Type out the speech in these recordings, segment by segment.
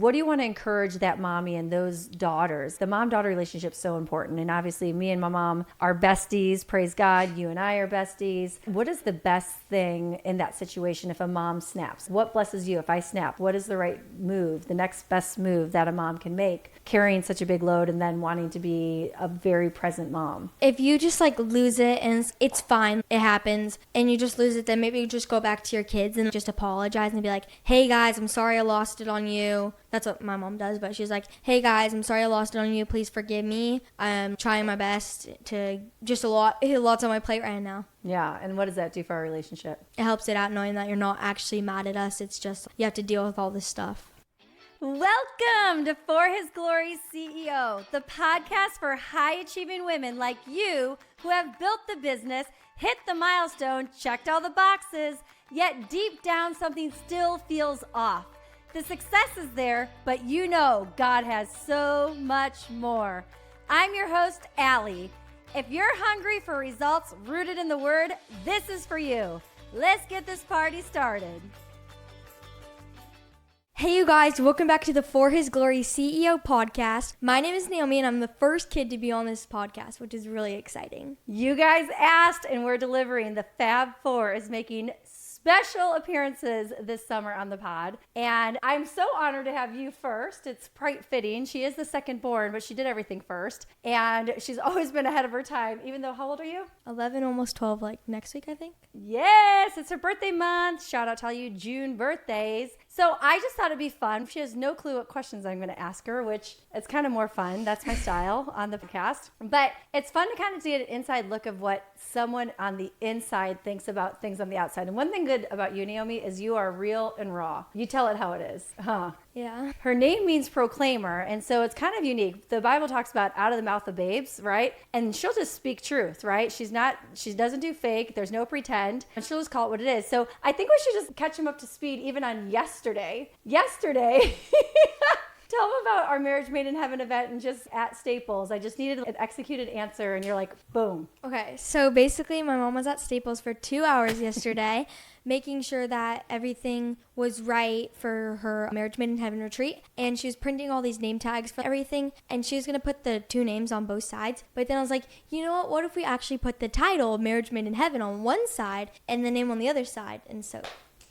what do you want to encourage that mommy and those daughters? The mom-daughter relationship is so important. And obviously me and my mom are besties. Praise God, you and I are besties. What is the best thing in that situation if a mom snaps? What blesses you if I snap? What is the right move, the next best move that a mom can make, carrying such a big load and then wanting to be a very present mom? If you just like lose it and it's fine, it happens, and you just lose it, then maybe you just go back to your kids and just apologize and be like, hey guys, I'm sorry I lost it on you. That's what my mom does, but she's like, hey guys, I'm sorry I lost it on you. Please forgive me. I'm trying my best to just lots on my plate right now. Yeah, and what does that do for our relationship? It helps it out knowing that you're not actually mad at us. It's just you have to deal with all this stuff. Welcome to For His Glory CEO, the podcast for high-achieving women like you who have built the business, hit the milestone, checked all the boxes, yet deep down something still feels off. The success is there, but you know God has so much more. I'm your host, Allie. If you're hungry for results rooted in the Word, this is for you. Let's get this party started. Hey you guys, welcome back to the For His Glory CEO podcast. My name is Naomi and I'm the first kid to be on this podcast, which is really exciting. You guys asked and we're delivering. The Fab Four is making special appearances this summer on the pod. And I'm so honored to have you first. It's quite fitting. She is the second born, but she did everything first. And she's always been ahead of her time, even though, how old are you? 11, almost 12, like next week, I think. Yes, it's her birthday month. Shout out to all you June birthdays. So I just thought it'd be fun. She has no clue what questions I'm going to ask her, which it's kind of more fun. That's my style on the podcast. But it's fun to kind of get an inside look of what someone on the inside thinks about things on the outside. And one thing good about you, Naomi, is you are real and raw. You tell it how it is, huh? Yeah. Her name means proclaimer, and so it's kind of unique. The Bible talks about out of the mouth of babes, right? And she'll just speak truth, right? She doesn't do fake. There's no pretend. And she'll just call it what it is. So I think we should just catch him up to speed even on yesterday. Tell them about our Marriage Made in Heaven event and just at Staples. I just needed an executed answer, and you're like, boom. Okay, so basically my mom was at Staples for 2 hours yesterday, making sure that everything was right for her Marriage Made in Heaven retreat. And she was printing all these name tags for everything, and she was going to put the two names on both sides. But then I was like, you know what if we actually put the title Marriage Made in Heaven on one side and the name on the other side? And so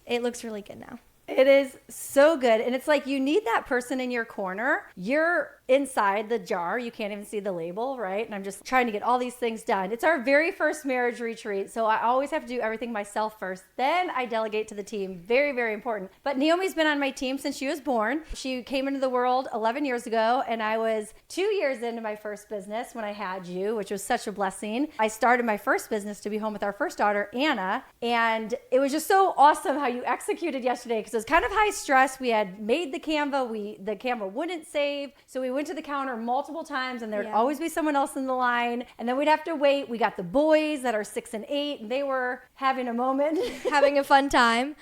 it looks really good now. It is so good. And it's like you need that person in your corner. You're inside the jar. You can't even see the label, right? And I'm just trying to get all these things done. It's our very first marriage retreat. So I always have to do everything myself first. Then I delegate to the team. Very, very important. But Naomi's been on my team since she was born. She came into the world 11 years ago. And I was 2 years into my first business when I had you, which was such a blessing. I started my first business to be home with our first daughter, Anna. And it was just so awesome how you executed yesterday because it was kind of high stress. We had made the Canva. The Canva wouldn't save. So we went to the counter multiple times and there'd always be someone else in the line. And then we'd have to wait. We got the boys that are 6 and 8 and they were having a moment. Having a fun time.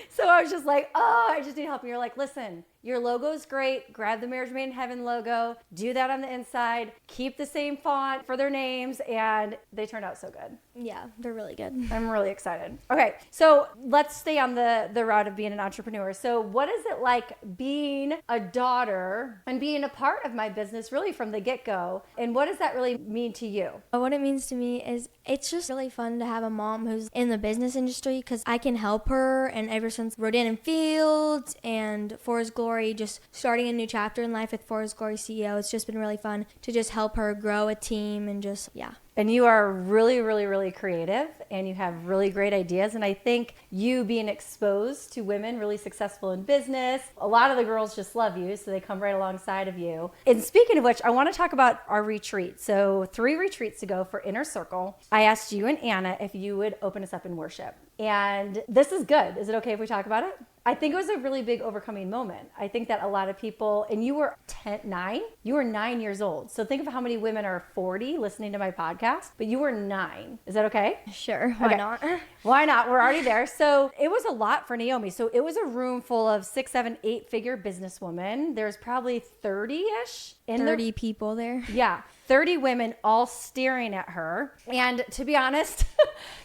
So I was just like, oh, I just need help. And you're like, listen, your logo's great. Grab the Marriage Made in Heaven logo. Do that on the inside. Keep the same font for their names. And they turned out so good. Yeah, they're really good. I'm really excited. Okay, so let's stay on the route of being an entrepreneur. So what is it like being a daughter and being a part of my business really from the get-go? And what does that really mean to you? What it means to me is it's just really fun to have a mom who's in the business industry because I can help her. And ever since Rodan and Fields and For His Glory, just starting a new chapter in life with For His Glory CEO, it's just been really fun to just help her grow a team and just, yeah. And you are really, really, really creative and you have really great ideas. And I think you being exposed to women really successful in business, a lot of the girls just love you. So they come right alongside of you. And speaking of which, I want to talk about our retreat. So 3 retreats ago for Inner Circle, I asked you and Anna if you would open us up in worship. And this is good. Is it okay if we talk about it? I think it was a really big overcoming moment. I think that a lot of people, and you were 9 years old. So think of how many women are 40 listening to my podcast, but you were 9. Is that okay? Sure. Why not? Why not? We're already there. So it was a lot for Naomi. So it was a room full of 6, 7, 8-figure businesswomen. There's probably 30-ish. 30 people there. Yeah. 30 women all staring at her. And to be honest,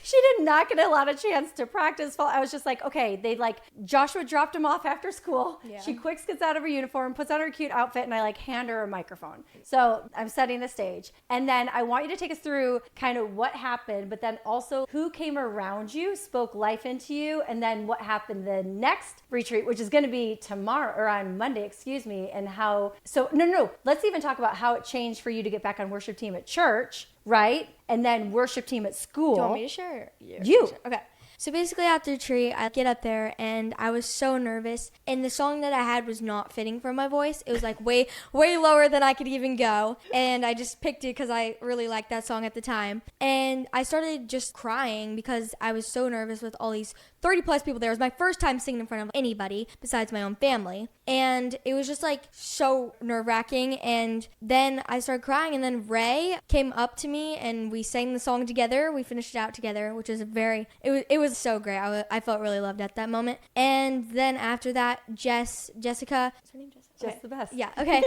she did not get a lot of chance to practice. I was just like, okay, they like Josh Joshua dropped him off after school. Yeah. She quick gets out of her uniform, puts on her cute outfit, and I like hand her a microphone. So I'm setting the stage. And then I want you to take us through kind of what happened, but then also who came around you, spoke life into you, and then what happened the next retreat, which is going to be tomorrow or on Monday, excuse me, and how. So no. Let's even talk about how it changed for you to get back on worship team at church, right? And then worship team at school. Do you want me to share? You. Okay. So basically after retreat, I get up there and I was so nervous. And the song that I had was not fitting for my voice. It was like way lower than I could even go. And I just picked it because I really liked that song at the time. And I started just crying because I was so nervous with all these 30 plus people there. It was my first time singing in front of anybody besides my own family. And it was just like so nerve wracking. And then I started crying. And then Ray came up to me and we sang the song together. We finished it out together, which was it was so great. I felt really loved at that moment. And then after that, Jessica. What's her name? Jessica? Just the best. Yeah, okay.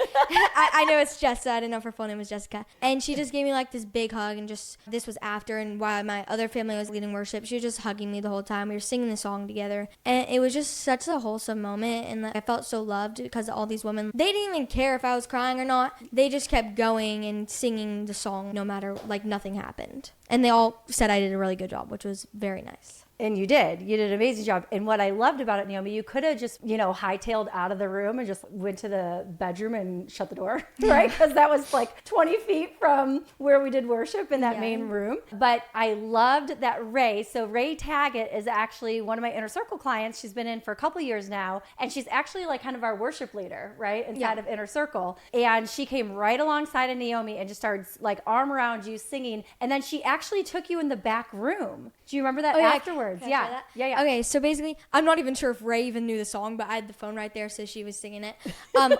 I know it's Jessica. I didn't know if her full name was Jessica. And she just gave me like this big hug and just, this was after, and while my other family was leading worship, she was just hugging me the whole time. We were singing the song together. And it was just such a wholesome moment. And I felt so loved because all these women, they didn't even care if I was crying or not. They just kept going and singing the song no matter, like nothing happened. And they all said I did a really good job, which was very nice. And you did. You did an amazing job. And what I loved about it, Naomi, you could have just, hightailed out of the room and just went to the bedroom and shut the door, right? Because that was like 20 feet from where we did worship in that main room. But I loved that Ray. So Ray Taggett is actually one of my Inner Circle clients. She's been in for a couple years now. And she's actually like kind of our worship leader, right? Inside of Inner Circle. And she came right alongside of Naomi and just started like arm around you singing. And then she actually took you in the back room. Do you remember that afterwards? Yeah. Okay, so basically, I'm not even sure if Ray even knew the song, but I had the phone right there, so she was singing it.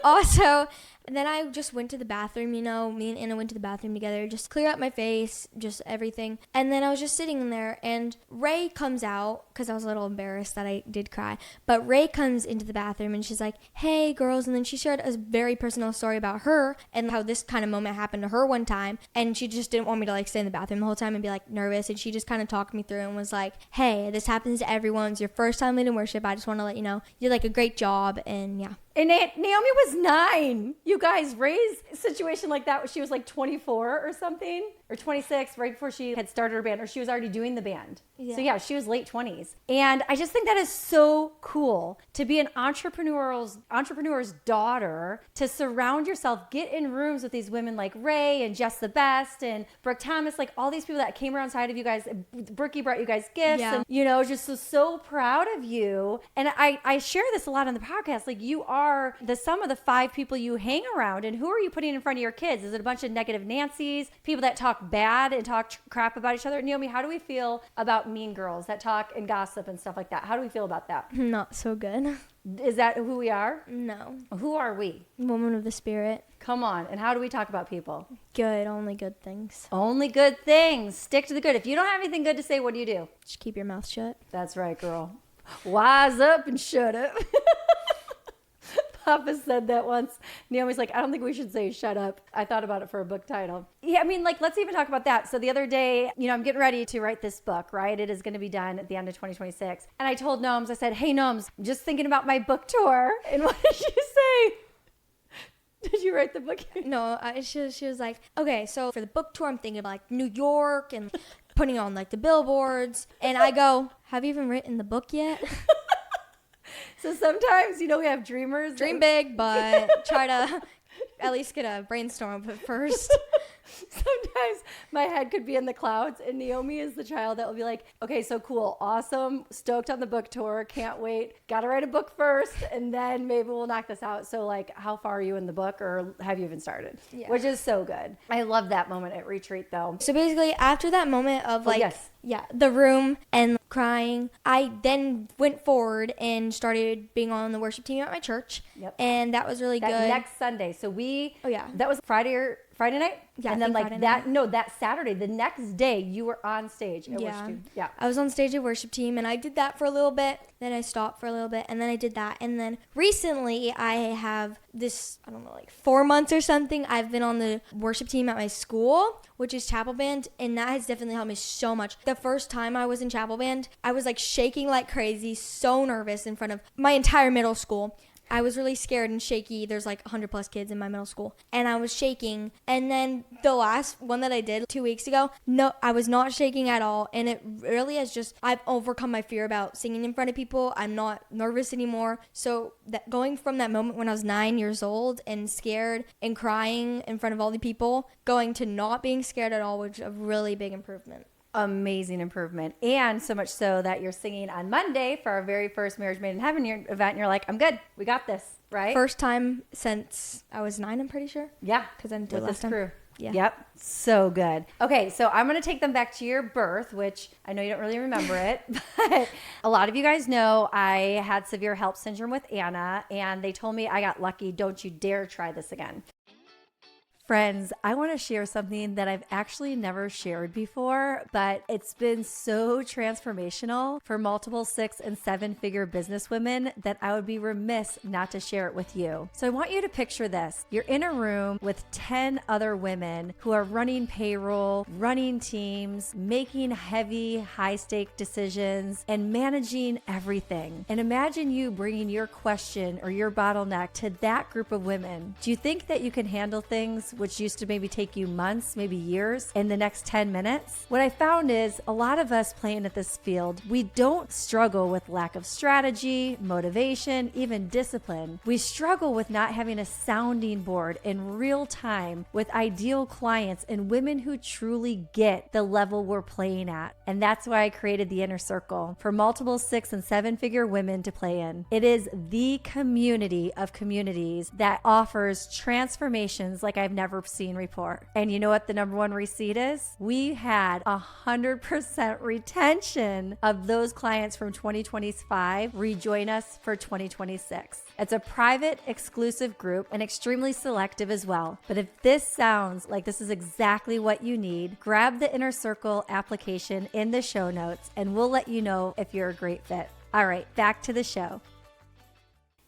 Also, and then I just went to the bathroom, me and Anna went to the bathroom together, just clear out my face, just everything. And then I was just sitting in there, and Ray comes out, because I was a little embarrassed that I did cry, but Ray comes into the bathroom, and she's like, hey, girls, and then she shared a very personal story about her, and how this kind of moment happened to her one time, and she just didn't want me to, like, stay in the bathroom the whole time and be, like, nervous, and she just kind of talked me through and was like, hey, this happens to everyone, it's your first time leading worship, I just want to let you know, you did, like, a great job, and yeah. And Naomi was 9. You guys, Ray's situation like that, she was like 24 or something, or 26, right before she had started her band, or she was already doing the band. Yeah. So yeah, she was late 20s. And I just think that is so cool to be an entrepreneur's daughter, to surround yourself, get in rooms with these women like Ray and Jess the Best and Brooke Thomas, like all these people that came around side of you guys. Brookie brought you guys gifts, and just so proud of you. And I share this a lot on the podcast. Like, you are the sum of the 5 people you hang around. And who are you putting in front of your kids? Is it a bunch of negative Nancys, people that talk bad and talk crap about each other? Naomi, how do we feel about mean girls that talk and gossip and stuff like that? How do we feel about that? Not so good. Is that who we are? No. Who are we? Woman of the Spirit. Come on. And how do we talk about people? Good. Only good things. Only good things. Stick to the good. If you don't have anything good to say, what do? Just keep your mouth shut. That's right, girl. Wise up and shut up. Papa said that once. Naomi's like, I don't think we should say shut up. I thought about it for a book title. Yeah, I mean, like, let's even talk about that. So the other day, I'm getting ready to write this book, right? It is going to be done at the end of 2026. And I told Gnomes, I said, hey, Gnomes, I'm just thinking about my book tour. And what did she say? Did you write the book? No, she was like, okay, so for the book tour, I'm thinking about like New York and putting on like the billboards. And I go, have you even written the book yet? So sometimes, we have dreamers. Dream big, but try to at least get a brainstorm first. Sometimes my head could be in the clouds, and Naomi is the child that will be like, okay, so cool, awesome, stoked on the book tour, can't wait, gotta write a book first, and then maybe we'll knock this out. So like, how far are you in the book, or have you even started? Yeah. Which is so good. I love that moment at retreat though. So basically after that moment of the room and crying, I then went forward and started being on the worship team at my church. Yep. And that was really good. Next Sunday. So that was Friday Friday night? Yeah, and then like Friday that, night. no, that Saturday, the next day, you were on stage at worship team. Yeah. I was on stage at worship team, and I did that for a little bit. Then I stopped for a little bit, and then I did that. And then recently, I have this, I don't know, like 4 months or something, I've been on the worship team at my school, which is chapel band, and that has definitely helped me so much. The first time I was in chapel band, I was like shaking like crazy, so nervous in front of my entire middle school. I was really scared and shaky. There's like 100 plus kids in my middle school, and I was shaking. And then the last one that I did 2 weeks ago, no, I was not shaking at all. And it really has just, I've overcome my fear about singing in front of people. I'm not nervous anymore. So that going from that moment when I was 9 years old and scared and crying in front of all the people, going to not being scared at all was a really big improvement. Amazing improvement. And so much so that you're singing on Monday for our very first Marriage Made in Heaven event, and you're like, I'm good. We got this, right? First time since I was 9, I'm pretty sure. Yeah. Because I didn't do with it last this crew. time. Yeah. Yep. So good. Okay, so I'm going to take them back to your birth, which I know you don't really remember it, but a lot of you guys know I had severe HELLP syndrome with Anna, and they told me I got lucky. Don't you dare try this again. Friends, I want to share something that I've actually never shared before, but it's been so transformational for multiple 6- and 7-figure businesswomen that I would be remiss not to share it with you. So I want you to picture this. You're in a room with 10 other women who are running payroll, running teams, making heavy, high-stake decisions, and managing everything. And imagine you bringing your question or your bottleneck to that group of women. Do you think that you can handle things which used to maybe take you months, maybe years, in the next 10 minutes? What I found is a lot of us playing at this field, we don't struggle with lack of strategy, motivation, even discipline. We struggle with not having a sounding board in real time with ideal clients and women who truly get the level we're playing at. And that's why I created the Inner Circle for multiple 6- and 7-figure women to play in. It is the community of communities that offers transformations like I've never seen report. And you know what the number one receipt is? We had 100% retention of those clients from 2025 rejoin us for 2026. It's a private, exclusive group and extremely selective as well. But if this sounds like this is exactly what you need, grab the Inner Circle application in the show notes and we'll let you know if you're a great fit. All right, back to the show.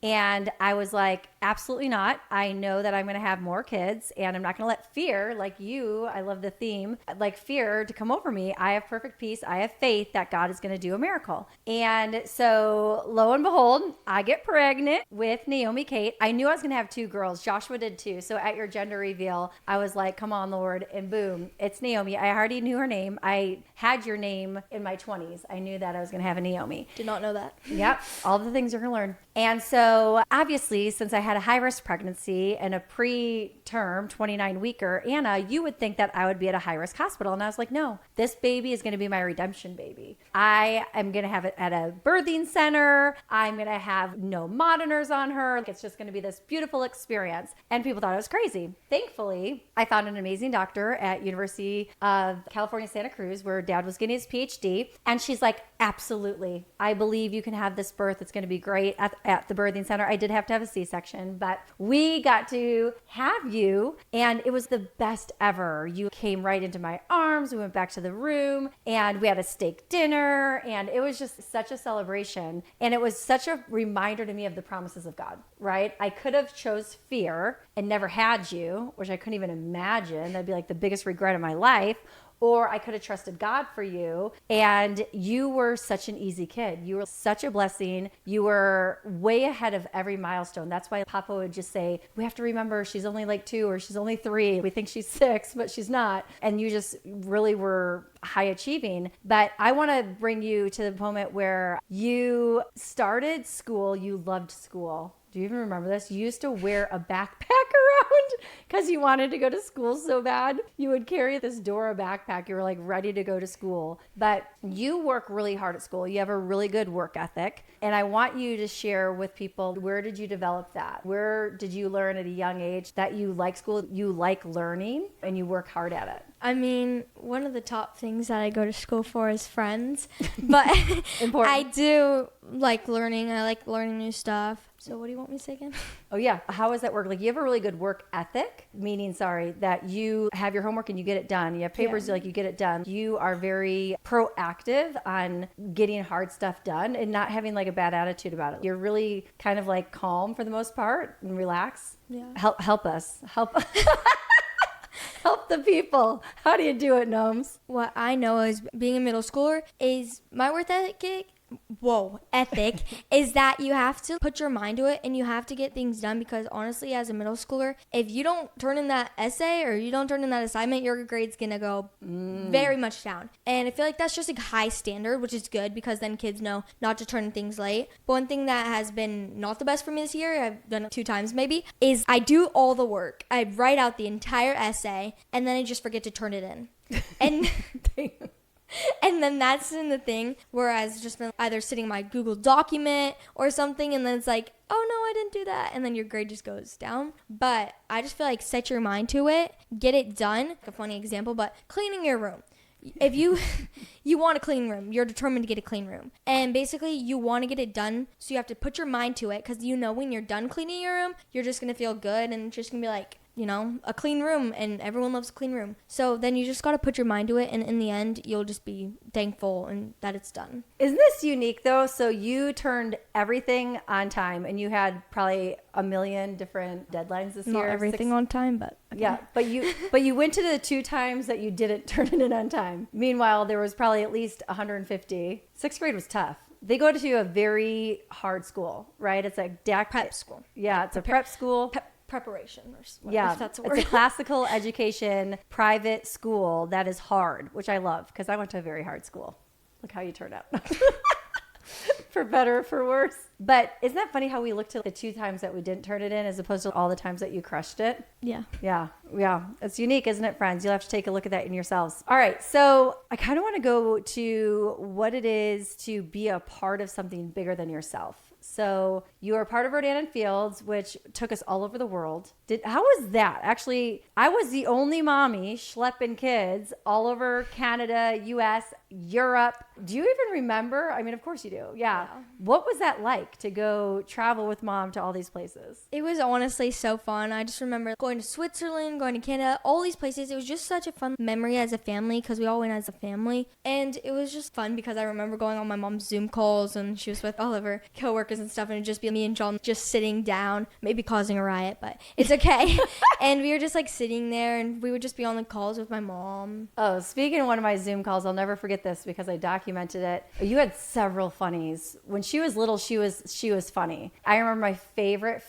And I was like, absolutely not. I know that I'm going to have more kids and I'm not going to let fear, like you, I love the theme, like fear to come over me. I have perfect peace. I have faith that God is going to do a miracle. And so lo and behold, I get pregnant with Naomi Kate. I knew I was going to have 2 girls. Joshua did too. So at your gender reveal, I was like, come on, Lord. And boom, it's Naomi. I already knew her name. I had your name in my 20s. I knew that I was going to have a Naomi. Did not know that. Yep. All the things you're going to learn. And so obviously, since I had a high-risk pregnancy and a preterm 29-weeker, Anna, you would think that I would be at a high-risk hospital. And I was like, no, this baby is going to be my redemption baby. I am going to have it at a birthing center. I'm going to have no monitors on her. It's just going to be this beautiful experience. And people thought I was crazy. Thankfully, I found an amazing doctor at University of California, Santa Cruz, where Dad was getting his PhD. And she's like, absolutely. I believe you can have this birth. It's going to be great at the birthing center. I did have to have a C-section, but we got to have you and it was the best ever. You came right into my arms. We went back to the room and we had a steak dinner and it was just such a celebration. And it was such a reminder to me of the promises of God, right? I could have chose fear and never had you, which I couldn't even imagine. That'd be like the biggest regret of my life. Or I could have trusted God for you. And you were such an easy kid. You were such a blessing. You were way ahead of every milestone. That's why Papa would just say, we have to remember she's only like 2 or she's only 3. We think she's 6, but she's not. And you just really were high achieving. But I want to bring you to the moment where you started school. You loved school. Do you even remember this? You used to wear a backpack around because you wanted to go to school so bad. You would carry this Dora backpack. You were like ready to go to school. But you work really hard at school. You have a really good work ethic. And I want you to share with people, where did you develop that? Where did you learn at a young age that you like school, you like learning, and you work hard at it? I mean, one of the top things that I go to school for is friends. But Important. I do like learning. I like learning new stuff. So what do you want me to say again? Oh yeah. How does that work? Like you have a really good work ethic, meaning that you have your homework and you get it done. You have papers, like you get it done. You are very proactive on getting hard stuff done and not having like a bad attitude about it. You're really kind of like calm for the most part and relax. Yeah. Help us. Help the people. How do you do it, Gnomes? What I know is being a middle schooler is my work ethic is that you have to put your mind to it and you have to get things done, because honestly, as a middle schooler, if you don't turn in that essay or you don't turn in that assignment, your grade's gonna go very much down. And I feel like that's just a high standard, which is good because then kids know not to turn in things late. But one thing that has been not the best for me this year, I've done it 2 times maybe, is I do all the work. I write out the entire essay and then I just forget to turn it in. And and then that's in the thing where I've just been either sitting in my Google document or something, and then it's like, oh no, I didn't do that. And then your grade just goes down. But I just feel like set your mind to it, get it done. A funny example, but cleaning your room. If you want a clean room, you're determined to get a clean room. And basically you want to get it done. So you have to put your mind to it, because you know when you're done cleaning your room, you're just going to feel good and it's just going to be like, you know, a clean room, and everyone loves a clean room. So then you just got to put your mind to it, and in the end, you'll just be thankful and that it's done. Isn't this unique though? So you turned everything on time, and you had probably a million different deadlines this year. Not everything on time, but okay. Yeah, but you went to the 2 times that you didn't turn it in on time. Meanwhile, there was probably at least 150. 6th grade was tough. They go to a very hard school, right? It's like prep school. Yeah, it's a prep school. Preparation, or whatever, yeah, if that's a word. It's a classical education private school that is hard, which I love because I went to a very hard school. Look how you turned out. For better or for worse. But isn't that funny how we looked at the 2 times that we didn't turn it in as opposed to all the times that you crushed it? Yeah. Yeah. It's unique, isn't it, friends? You'll have to take a look at that in yourselves. All right. So I kind of want to go to what it is to be a part of something bigger than yourself. So you are part of Rodan Fields, which took us all over the world. How was that? Actually, I was the only mommy schlepping kids all over Canada, US, Europe. Do you even remember? I mean, of course you do. Yeah. What was that like to go travel with mom to all these places? It was honestly so fun. I just remember going to Switzerland, going to Canada, all these places. It was just such a fun memory as a family because we all went as a family. And it was just fun because I remember going on my mom's Zoom calls and she was with all of her coworkers and stuff, and it'd just be me and John just sitting down, maybe causing a riot, but it's okay. And we were just like sitting there and we would just be on the calls with my mom. Oh, speaking of one of my Zoom calls, I'll never forget this because I documented it. You had several funnies. When she was little, she was funny. I remember my favorite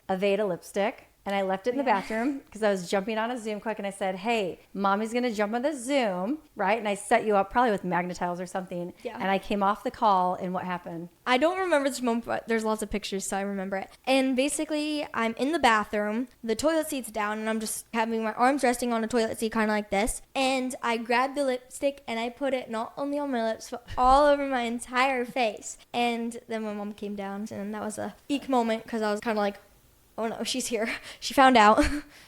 Aveda lipstick. And I left it in the bathroom because I was jumping on a Zoom quick, and I said, hey, mommy's going to jump on the Zoom, right? And I set you up probably with magnetiles or something. Yeah. And I came off the call, and what happened? I don't remember this moment, but there's lots of pictures, so I remember it. And basically, I'm in the bathroom, the toilet seat's down, and I'm just having my arms resting on a toilet seat kind of like this. And I grabbed the lipstick, and I put it not only on my lips, but all over my entire face. And then my mom came down, and that was a eek moment because I was kind of like, oh no, she's here. She found out.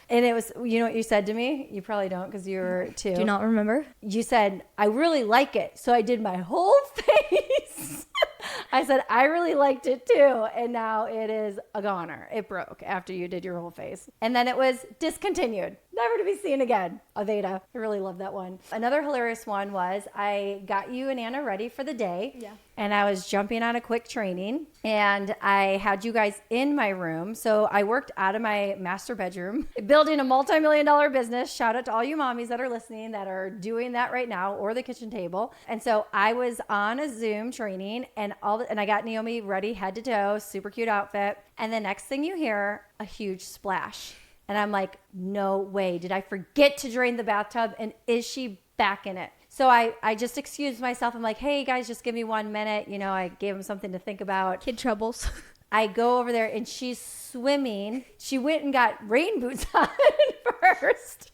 And it was, you know what you said to me? You probably don't because you were 2. Do you not remember? You said, I really like it. So I did my whole face. I said, I really liked it too. And now it is a goner. It broke after you did your whole face. And then it was discontinued. Never to be seen again. Aveda. I really love that one. Another hilarious one was I got you and Anna ready for the day. Yeah. And I was jumping on a quick training and I had you guys in my room. So I worked out of my master bedroom, building a multi-million-dollar business. Shout out to all you mommies that are listening that are doing that right now, or the kitchen table. And so I was on a Zoom training and I got Naomi ready head to toe, super cute outfit. And the next thing you hear, a huge splash. And I'm like, no way. Did I forget to drain the bathtub? And is she back in it? So I just excused myself. I'm like, hey guys, just give me 1 minute. You know, I gave them something to think about. Kid troubles. I go over there and she's swimming. She went and got rain boots on first.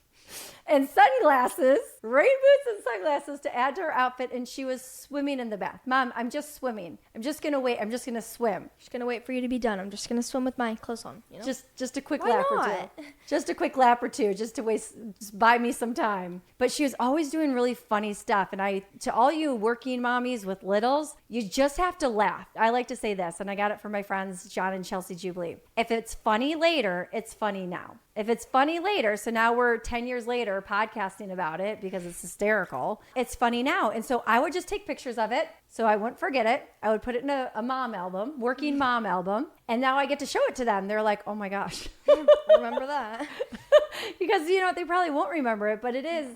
and sunglasses, rain boots and sunglasses to add to her outfit. And she was swimming in the bath. Mom, I'm just swimming. I'm just going to wait. I'm just going to swim. Just gonna wait for you to be done. I'm just gonna swim with my clothes on. You know? Just a quick Why lap or not? two. Just a quick lap or two, just buy me some time. But she was always doing really funny stuff. And to all you working mommies with littles, you just have to laugh. I like to say this, and I got it from my friends, John and Chelsea Jubilee. If it's funny later, it's funny now. If it's funny later, so now we're 10 years later podcasting about it because it's hysterical, it's funny now. And so I would just take pictures of it so I wouldn't forget it. I would put it in a mom album, working mom album. And now I get to show it to them. They're like, oh my gosh. I remember that. Because, they probably won't remember it, but it is,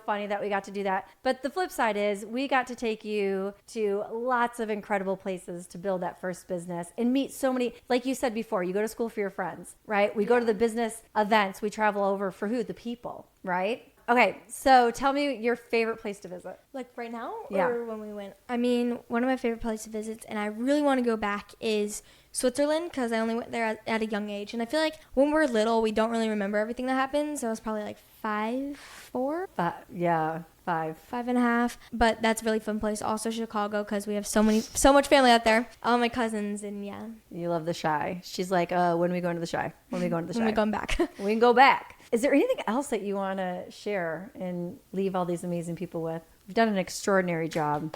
funny that we got to do that. But the flip side is we got to take you to lots of incredible places to build that first business and meet so many, like you said before, you go to school for your friends, right? We go to the business events. We travel over for who? The people, right? Okay, so tell me your favorite place to visit. Like right now Yeah. or when we went? I mean, one of my favorite places to visit, and I really want to go back, is Switzerland, because I only went there at a young age. And I feel like when we're little, we don't really remember everything that happens. So I was probably like 5, 4. 5. 5.5. But that's a really fun place. Also Chicago, because we have so much family out there. All my cousins, and yeah. You love the Shy. She's like, when are we going to the Shy? When are we going to the Shy? When we going back. We can go back. Is there anything else that you want to share and leave all these amazing people with? You've done an extraordinary job.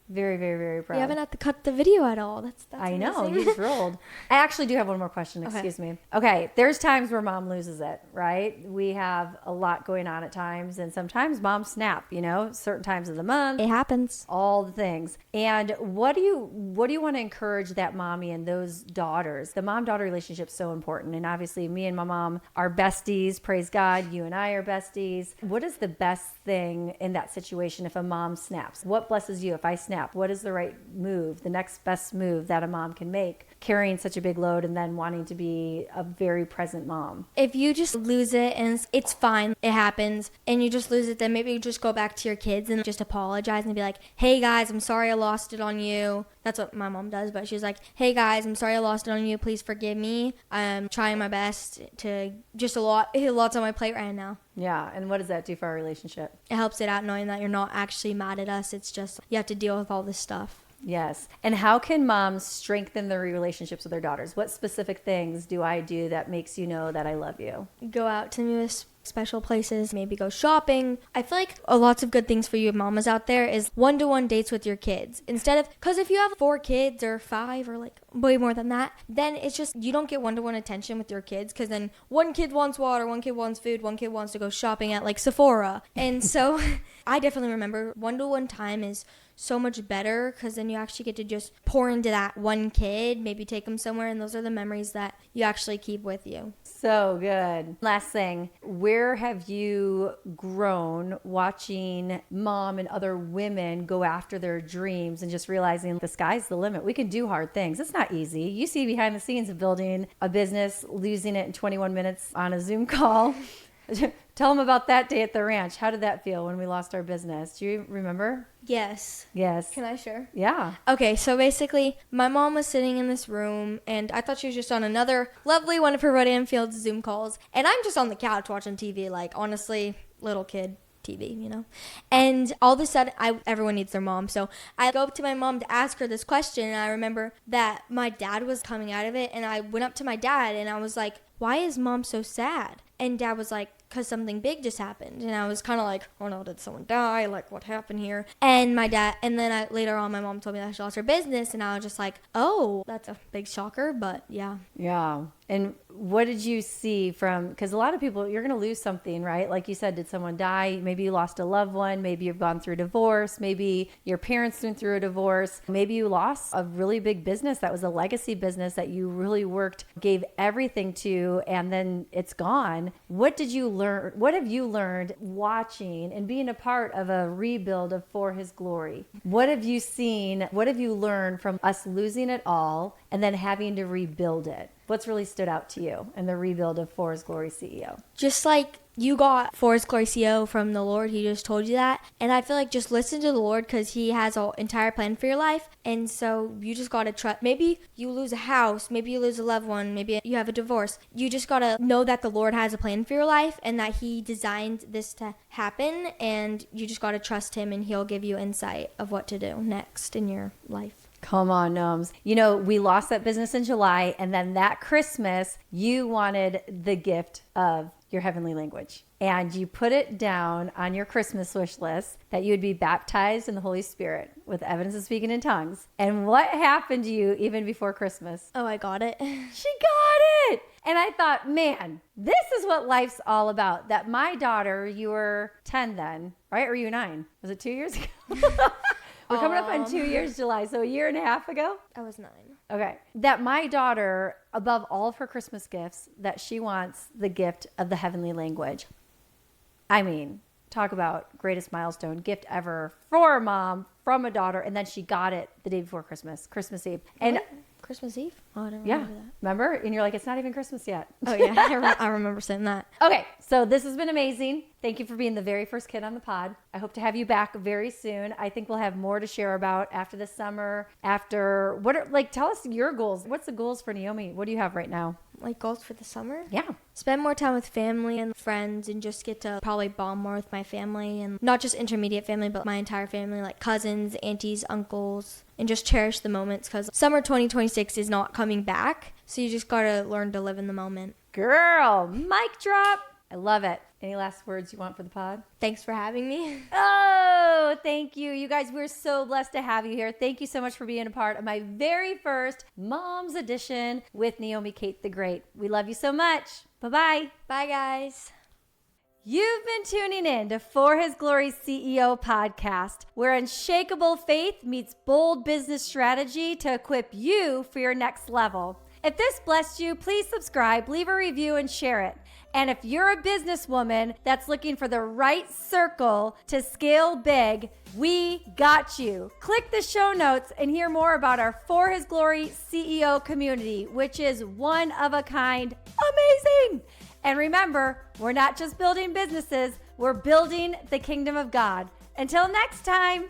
Very, very, very proud. You haven't had to cut the video at all. That's I know, amazing. you just rolled. I actually do have one more question. Excuse me. Okay, there's times where mom loses it, right? We have a lot going on at times, and sometimes mom snap. Certain times of the month. It happens. All the things. And what do you want to encourage that mommy and those daughters? The mom-daughter relationship is so important. And obviously me and my mom are besties. Praise God. You and I are besties. What is the best thing in that situation if a mom snaps? What blesses you if I snap? What is the right move, the next best move that a mom can make, carrying such a big load and then wanting to be a very present mom? If you just lose it and it's fine, it happens, and you just lose it, then maybe you just go back to your kids and just apologize and be like, hey guys, I'm sorry I lost it on you. That's what my mom does, but she's like, hey guys, I'm sorry I lost it on you. Please forgive me. I'm trying my best to lots on my plate right now. Yeah, and what does that do for our relationship? It helps it out knowing that you're not actually mad at us. It's just you have to deal with all this stuff. Yes. And how can moms strengthen their relationships with their daughters? What specific things do I do that makes you know that I love you? Go out to newest special places, maybe go shopping. I feel like lots of good things for you mamas out there is one-to-one dates with your kids. Because if you have 4 kids or 5 or like way more than that, then it's just you don't get one-to-one attention with your kids, because then one kid wants water, one kid wants food, one kid wants to go shopping at like Sephora. And so I definitely remember one-to-one time is so much better, because then you actually get to just pour into that one kid, maybe take them somewhere, and those are the memories that you actually keep with you. So good. Last thing, where have you grown watching mom and other women go after their dreams and just realizing the sky's the limit? We can do hard things. It's not easy. You see behind the scenes of building a business, losing it in 21 minutes on a Zoom call. Tell them about that day at the ranch. How did that feel when we lost our business? Do you remember? Yes. Yes. Can I share? Yeah. Okay, so basically, my mom was sitting in this room, and I thought she was just on another lovely one of her Rhode Anfield's Zoom calls, and I'm just on the couch watching TV, like, honestly, little kid TV, And all of a sudden, everyone needs their mom, so I go up to my mom to ask her this question, and I remember that my dad was coming out of it, and I went up to my dad, and I was like, why is mom so sad? And dad was like, because something big just happened. And I was kind of like, oh no, did someone die? Like, what happened here? And later on, my mom told me that she lost her business. And I was just like, oh, that's a big shocker. But yeah. Yeah. And what did you see because a lot of people, you're going to lose something, right? Like you said, did someone die? Maybe you lost a loved one. Maybe you've gone through a divorce. Maybe your parents went through a divorce. Maybe you lost a really big business that was a legacy business that you really worked, gave everything to, and then it's gone. What did you learn? What have you learned watching and being a part of a rebuild of For His Glory? What have you seen? What have you learned from us losing it all and then having to rebuild it? What's really stood out to you in the rebuild of For His Glory CEO? Just like you got For His Glory CEO from the Lord, He just told you that. And I feel like just listen to the Lord because He has an entire plan for your life. And so you just got to trust. Maybe you lose a house, maybe you lose a loved one, maybe you have a divorce. You just got to know that the Lord has a plan for your life and that He designed this to happen. And you just got to trust Him and He'll give you insight of what to do next in your life. Come on, Gnomes. We lost that business in July, and then that Christmas, you wanted the gift of your heavenly language. And you put it down on your Christmas wish list that you would be baptized in the Holy Spirit with evidence of speaking in tongues. And what happened to you even before Christmas? Oh, I got it. She got it. And I thought, man, this is what life's all about. That my daughter, you were 10 then, right? Or were you 9? Was it 2 years ago? We're coming up on 2 years, July. So a year and a half ago? I was 9. Okay. That my daughter, above all of her Christmas gifts, that she wants the gift of the heavenly language. I mean, talk about greatest milestone gift ever for a mom from a daughter. And then she got it the day before Christmas Eve. And what? Christmas Eve? Oh, I don't remember that. Remember? And you're like, it's not even Christmas yet. Oh, yeah. I remember saying that. Okay. So this has been amazing. Thank you for being the very first kid on the pod. I hope to have you back very soon. I think we'll have more to share about after the summer, tell us your goals. What's the goals for Naomi? What do you have right now? Like goals for the summer? Yeah. Spend more time with family and friends and just get to probably bond more with my family and not just intermediate family, but my entire family, like cousins, aunties, uncles, and just cherish the moments because summer 2026 is not coming back. So you just got to learn to live in the moment. Girl, mic drop. I love it. Any last words you want for the pod? Thanks for having me. Oh, thank you. You guys, we're so blessed to have you here. Thank you so much for being a part of my very first Mom's Edition with Naomi Kate the Great. We love you so much. Bye-bye. Bye, guys. You've been tuning in to For His Glory CEO podcast, where unshakable faith meets bold business strategy to equip you for your next level. If this blessed you, please subscribe, leave a review, and share it. And if you're a businesswoman that's looking for the right circle to scale big, we got you. Click the show notes and hear more about our For His Glory CEO community, which is one of a kind, amazing. And remember, we're not just building businesses, we're building the kingdom of God. Until next time.